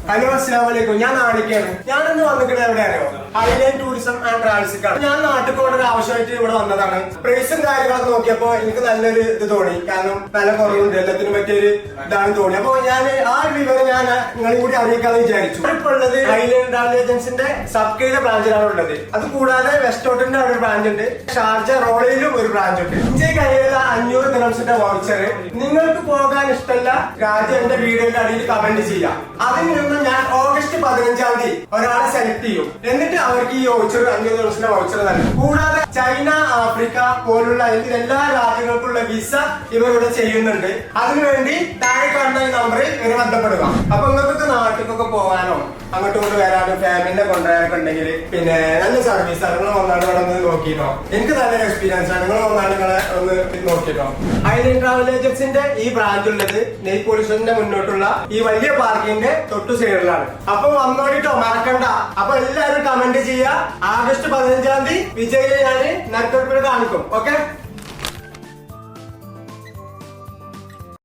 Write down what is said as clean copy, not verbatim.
Hello അസ്സലാമലൈക്കും. ഞാൻ നാണിക്കാണ്. ഞാനിന്ന് വന്നിട്ട് എവിടെ അറിയോ? ഐലൻഡ് ടൂറിസം ആൻഡ് ട്രാവൽസിക്കാണ്. ഞാൻ നാട്ടിൽ പോകേണ്ട ആവശ്യമായിട്ട് ഇവിടെ വന്നതാണ്. പ്രൈസും കാര്യങ്ങളൊക്കെ നോക്കിയപ്പോ എനിക്ക് നല്ലൊരു ഇത് തോന്നി. കാരണം നല്ല കുറവുണ്ട്, എല്ലാത്തിനും പറ്റിയൊരു ഇതാണ് തോന്നി. അപ്പൊ ഞാൻ ആ വിവരം ഞാൻ നിങ്ങളെ കൂടി അറിയിക്കാന്ന് വിചാരിച്ചു. ഇപ്പൊ ഉള്ളത് ഐലൻഡ് ട്രാവൽ ഏജൻസിന്റെ സബ്കയിലെ ബ്രാഞ്ചിലാണ് ഉള്ളത്. അത് കൂടാതെ വെസ്റ്റോട്ടിന്റെ അവിടെ ഒരു ബ്രാഞ്ച് ഉണ്ട്. ഷാർജ റോളയിലും ഒരു ബ്രാഞ്ച് ഉണ്ട്. ഇന്ത്യ കയ്യിലുള്ള 500 ദിർഹംസിന്റെ വൗച്ചർ നിങ്ങൾക്ക് പോകാൻ ഇഷ്ടമല്ല രാജ്യം എന്റെ വീഡിയോയുടെ അടിയിൽ കമന്റ് ചെയ്യാം. അതിൽ നിന്ന് ഞാൻ ഓഗസ്റ്റ് 15-ാം തീയതി ഒരാളെ സെലക്ട് ചെയ്യും. എന്നിട്ട് അവർക്ക് ഈ വൗച്ചർ 500 ദിർഹംസിന്റെ വൗച്ചർ നൽകും. കൂടാതെ ചൈന, ആഫ്രിക്ക പോലുള്ള എല്ലാ രാജ്യങ്ങൾക്കുള്ള വിസ ഇവരിവിടെ ചെയ്യുന്നുണ്ട്. അതിനുവേണ്ടി താഴെ കാണുന്ന ഈ നമ്പറിൽ ഇവരെ ബന്ധപ്പെടുക. അപ്പൊ നിങ്ങൾക്കൊക്കെ നാട്ടിലൊക്കെ പോകാനോ അങ്ങോട്ടും ഇങ്ങോട്ട് വരാനോ ഫാമിലിനെ കൊണ്ടുവരാനൊക്കെ ഉണ്ടെങ്കിൽ പിന്നെ നല്ല സർവീസ് ആണ്. നിങ്ങൾ വന്നാണ് ഇവിടെ ഒന്ന് നോക്കിയിട്ടോ. എനിക്ക് നല്ലൊരു എക്സ്പീരിയൻസ് ആണ്. നിങ്ങൾ വന്നാണ് നിങ്ങളെ ഒന്ന് നോക്കിയിട്ടോ. ഐലൻഡ് ട്രാവൽ ഏജൻസിന്റെ ഈ ബ്രാഞ്ച് ഉള്ളത് നെയ് പോലീസിന്റെ മുന്നോട്ടുള്ള ഈ വലിയ പാർക്കിന്റെ തൊട്ടു സൈഡിലാണ്. അപ്പൊ വന്നോടിട്ടോ, മറക്കണ്ട. അപ്പൊ എല്ലാവരും കമന്റ് ചെയ്യുക. ആഗസ്റ്റ് 15-ാം തീയതി വിജയിയെ ഞാൻ നറുക്കെടുപ്പിൽ കാണിക്കും. ഓക്കെ.